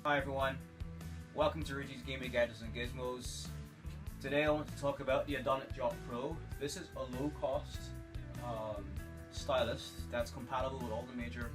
Hi everyone, welcome to Ruji's Gaming Gadgets and Gizmos. Today I want to talk about the Adonit Jot Pro. This is a low-cost stylus that's compatible with all the major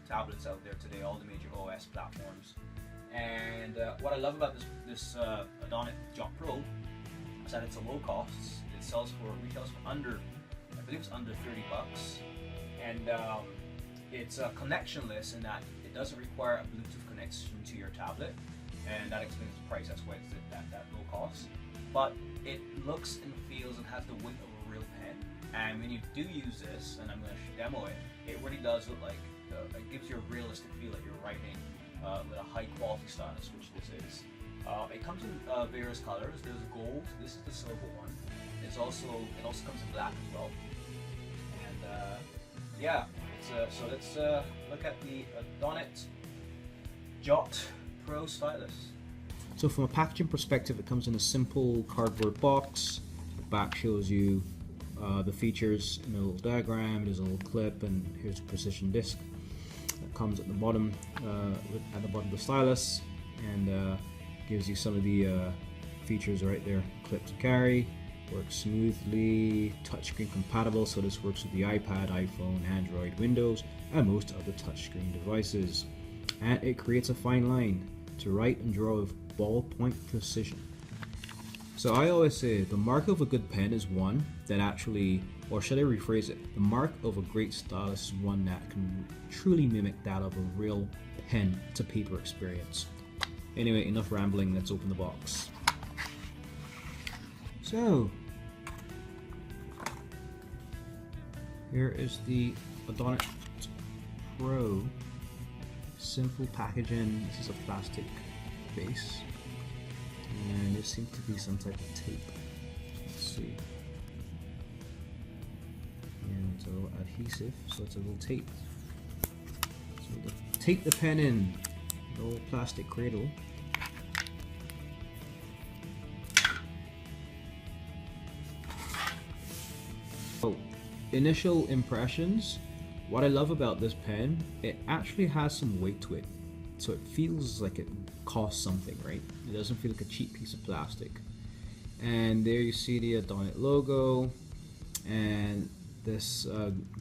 tablets out there today, all the major OS platforms. And what I love about this Adonit Jot Pro is that it's a low cost. It retails for under, I believe it's under 30 bucks, and it's connectionless in that it doesn't require a Bluetooth connection to your tablet, and that explains the price. That's why it's that low cost. But it looks and feels and has the weight of a real pen. And when you do use this, and I'm going to demo it, it really does look like it gives you a realistic feel that you're writing with a high quality stylus, which this is. It comes in various colors. There's gold. This is the silver one. It also comes in black as well. And yeah, so let's look at the Adonit Jot Pro Stylus. So from a packaging perspective, it comes in a simple cardboard box. The back shows you the features in a little diagram. There's a little clip, and here's a precision disc that comes at the bottom of the stylus, and gives you some of the features right there. Clip to carry, works smoothly, touchscreen compatible, so this works with the iPad, iPhone, Android, Windows, and most other touchscreen devices. And it creates a fine line to write and draw with ballpoint precision. So I always say the mark of a good pen is one that actually, or should I rephrase it, the mark of a great stylus is one that can truly mimic that of a real pen to paper experience. Anyway, enough rambling, let's open the box. So, here is the Adonit Pro. Simple packaging. This is a plastic base, and there seems to be some type of tape. Let's see. And it's a little adhesive, so it's a little tape. So we'll tape the pen in, the little plastic cradle. So, initial impressions. What I love about this pen, it actually has some weight to it. So it feels like it costs something, right? It doesn't feel like a cheap piece of plastic. And there you see the Adonit logo, and this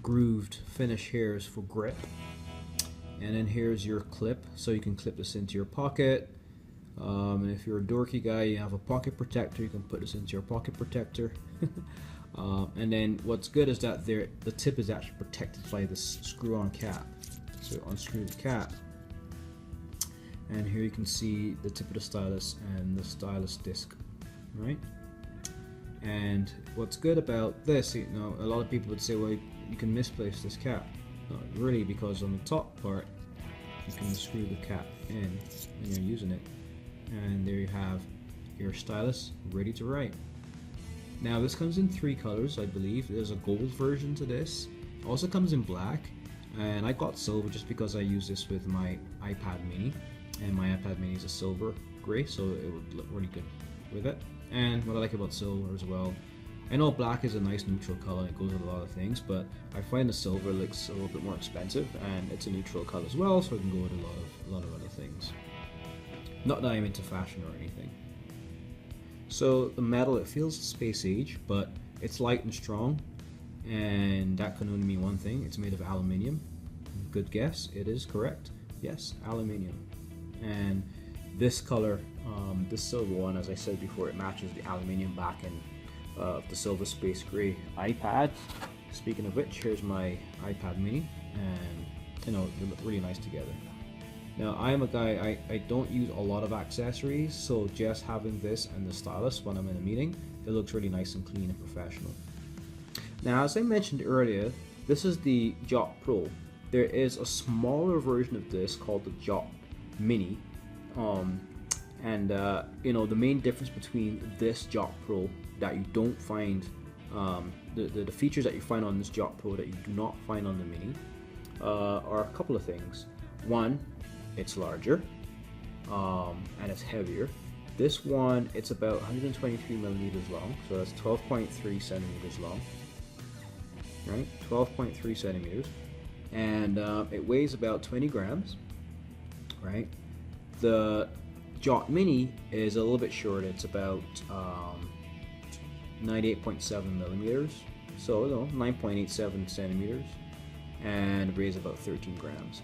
grooved finish here is for grip. And then here's your clip, so you can clip this into your pocket. And if you're a dorky guy, you have a pocket protector, you can put this into your pocket protector. And then what's good is that the tip is actually protected by this screw-on cap. So unscrew the cap, and here you can see the tip of the stylus and the stylus disc, right? And what's good about this, you know, a lot of people would say, well, you can misplace this cap. Not really, because on the top part, you can screw the cap in when you're using it, and there you have your stylus ready to write. Now this comes in 3 colors, I believe. There's a gold version to this. It also comes in black, and I got silver just because I use this with my iPad mini, and my iPad mini is a silver gray, so it would look really good with it. And what I like about silver as well, I know black is a nice neutral color, it goes with a lot of things, but I find the silver looks a little bit more expensive, and it's a neutral color as well, so it can go with a lot of other things. Not that I'm into fashion or anything. So the metal, it feels space age, but it's light and strong, and that can only mean one thing: it's made of aluminium. Good guess, it is correct. Yes, aluminium. And this color, this silver one, as I said before, it matches the aluminium backing of the silver space gray iPad. Speaking of which, here's my iPad mini, and you know, they look really nice together. Now I am a guy, I don't use a lot of accessories, so just having this and the stylus when I'm in a meeting, it looks really nice and clean and professional. Now, as I mentioned earlier, this is the Jot Pro. There is a smaller version of this called the Jot Mini, and you know, the main difference between this Jot Pro that you don't find, the features that you find on this Jot Pro that you do not find on the Mini, are a couple of things. One, it's larger, and it's heavier. This one, it's about 123 millimeters long, so that's 12.3 centimeters long, right? 12.3 centimeters, and it weighs about 20 grams, right? The Jot Mini is a little bit shorter. It's about 98.7 millimeters, so 9.87 centimeters, and weighs about 13 grams.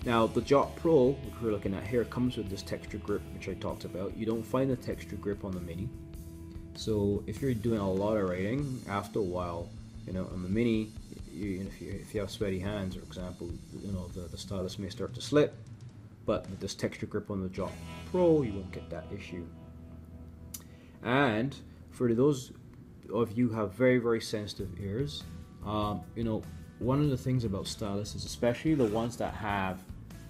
Now the Jot Pro, which we're looking at here, comes with this texture grip, which I talked about. You don't find the texture grip on the Mini, so if you're doing a lot of writing, after a while, on the Mini, if you have sweaty hands, for example, the stylus may start to slip. But with this texture grip on the Jot Pro, you won't get that issue. And for those of you who have very, very sensitive ears, one of the things about stylus is, especially the ones that have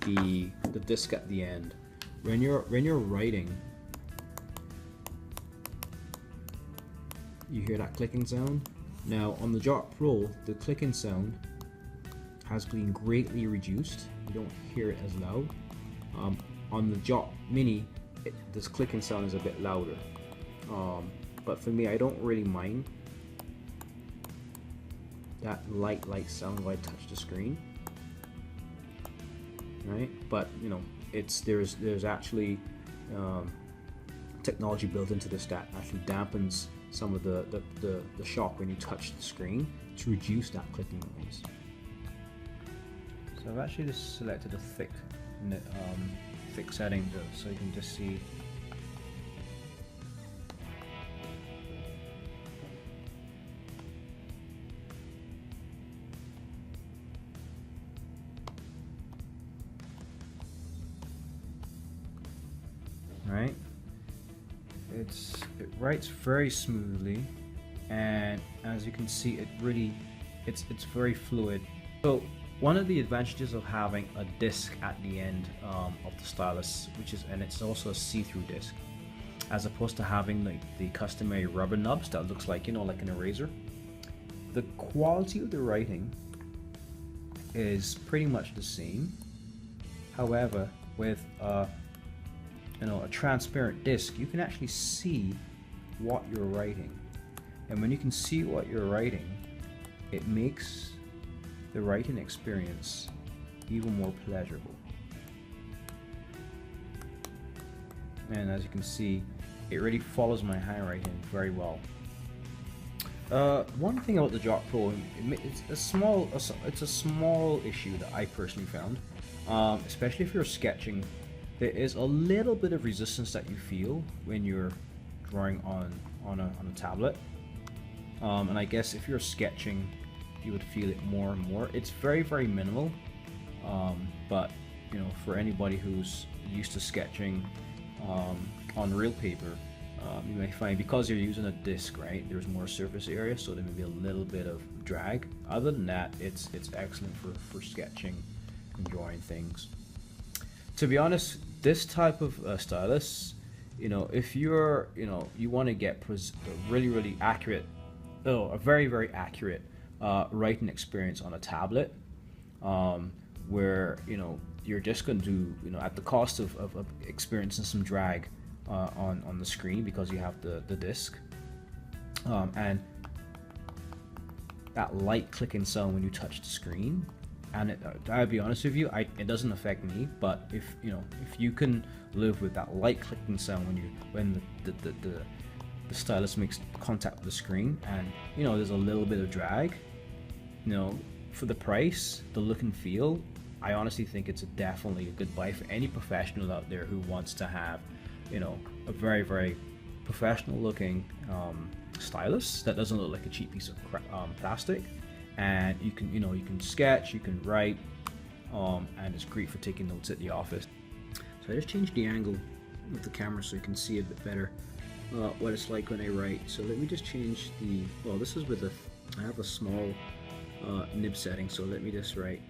the disc at the end, when you're writing, you hear that clicking sound. Now on the Jot Pro, the clicking sound has been greatly reduced. You don't hear it as loud. On the Jot Mini, this clicking sound is a bit louder, but for me, I don't really mind that light sound when I touch the screen, right? But there's actually technology built into this that actually dampens some of the shock when you touch the screen to reduce that clicking noise. So I've actually just selected a thick setting so you can just see. Right, it writes very smoothly, and as you can see, it's very fluid. So one of the advantages of having a disc at the end of the stylus, and it's also a see-through disc, as opposed to having the customary rubber nubs that looks like like an eraser. The quality of the writing is pretty much the same. However, with a transparent disc, you can actually see what you're writing, and when you can see what you're writing, it makes the writing experience even more pleasurable. And as you can see, it really follows my handwriting very well. One thing about the Jot Pro, it's a small issue that I personally found, especially if you're sketching. There is a little bit of resistance that you feel when you're drawing on a tablet, and I guess if you're sketching, you would feel it more and more. It's very, very minimal, but for anybody who's used to sketching on real paper, you may find, because you're using a disc, right, there's more surface area, so there may be a little bit of drag. Other than that, it's excellent for sketching and drawing things. To be honest, this type of stylus, if you're you want to get a really accurate, a very, very accurate writing experience on a tablet, where you're just going to do at the cost of experiencing some drag on the screen because you have the disc, and that light clicking sound when you touch the screen. And I'll be honest with you, it doesn't affect me. But if you can live with that light clicking sound when the stylus makes contact with the screen, and there's a little bit of drag, for the price, the look and feel, I honestly think it's definitely a good buy for any professional out there who wants to have a very, very professional looking stylus that doesn't look like a cheap piece of plastic. And you can sketch, you can write, and it's great for taking notes at the office. So I just changed the angle of the camera so you can see a bit better what it's like when I write. So let me just change this is with I have a small nib setting, so let me just write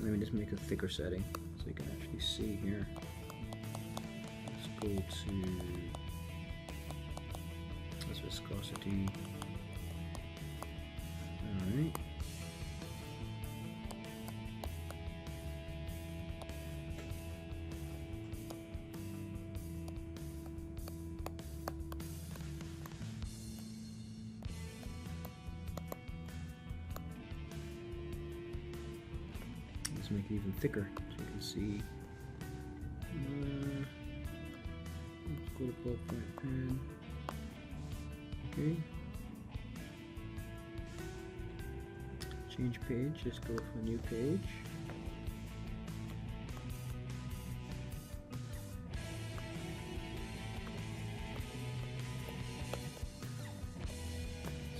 let me just make a thicker setting so you can actually see here. Let's go to this viscosity. Alright. make it even thicker so you can see. Let's go to ballpoint pen. Okay. Change page, just go for a new page.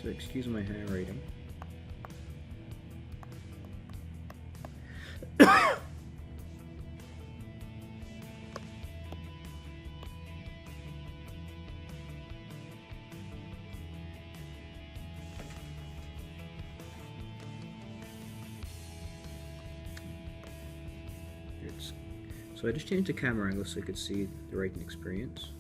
So excuse my handwriting. So I just changed the camera angle so you could see the writing experience.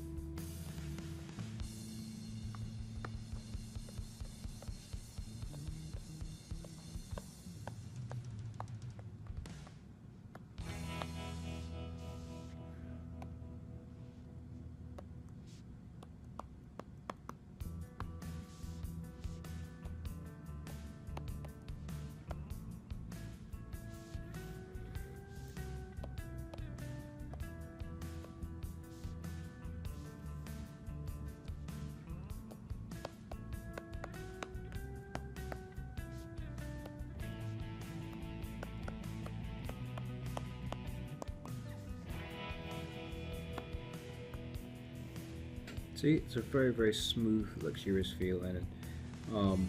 See, it's a very smooth, luxurious feel, and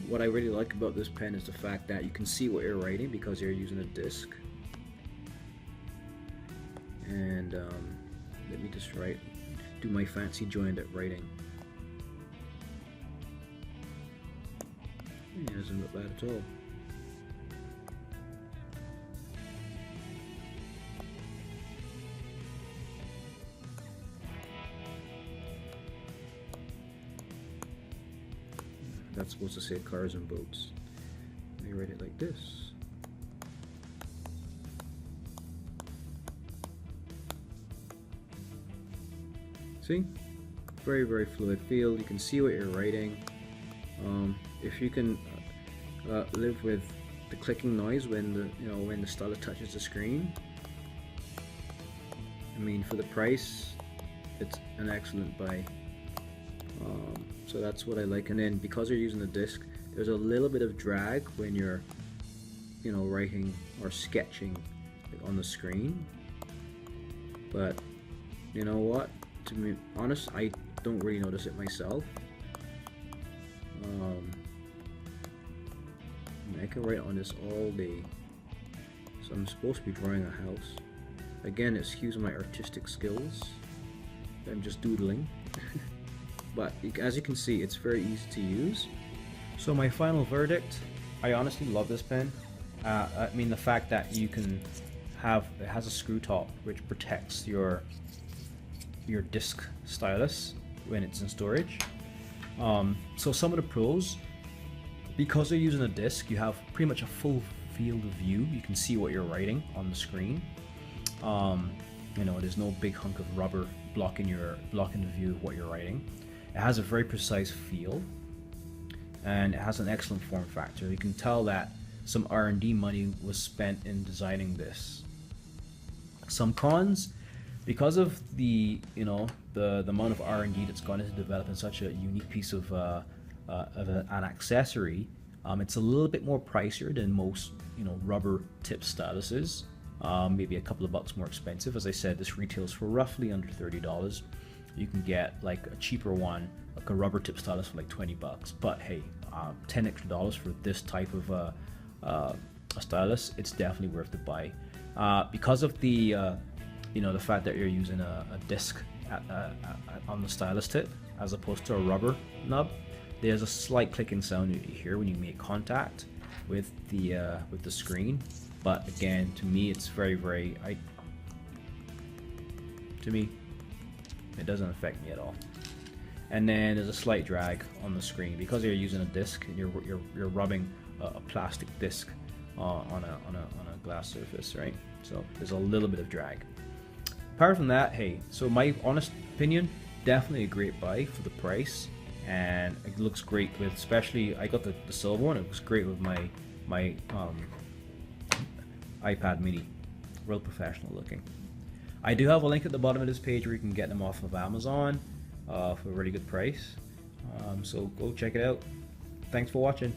what I really like about this pen is the fact that you can see what you're writing because you're using a disc. And let me just do my fancy joined at writing. Yeah, it doesn't look bad at all. That's supposed to say cars and boats. Let me write it like this. See? Very fluid feel. You can see what you're writing. If you can live with the clicking noise when the stylus touches the screen, I mean, for the price, it's an excellent buy. So that's what I like. And then because you're using the disc, there's a little bit of drag when you're writing or sketching on the screen, but you know what, to be honest, I don't really notice it myself. I can write on this all day. So I'm supposed to be drawing a house. Again, excuse my artistic skills, I'm just doodling. But as you can see, it's very easy to use. So my final verdict, I honestly love this pen. I mean, the fact that you can it has a screw top which protects your disc stylus when it's in storage. So some of the pros, because they're using a disc, you have pretty much a full field of view. You can see what you're writing on the screen. There's no big hunk of rubber blocking the view of what you're writing. It has a very precise feel, and it has an excellent form factor. You can tell that some R&D money was spent in designing this. Some cons, because of the amount of R&D that's gone into developing such a unique piece of an accessory, it's a little bit more pricier than most rubber tip styluses. Maybe a couple of bucks more expensive. As I said, this retails for roughly under $30. You can get like a cheaper one, like a rubber tip stylus, for like 20 bucks. But hey, $10 extra for this type of a stylus, it's definitely worth the buy. Because of the the fact that you're using a disc on the stylus tip as opposed to a rubber nub, there's a slight clicking sound you hear when you make contact with the screen. But again, to me, it's to me, it doesn't affect me at all. And then there's a slight drag on the screen because you're using a disc and you're rubbing a plastic disc on a glass surface, right? So there's a little bit of drag. Apart from that, hey, so my honest opinion, definitely a great buy for the price, and it looks great with, especially I got the silver one. It looks great with my iPad mini. real professional looking. I do have a link at the bottom of this page where you can get them off of Amazon for a really good price. So go check it out. Thanks for watching.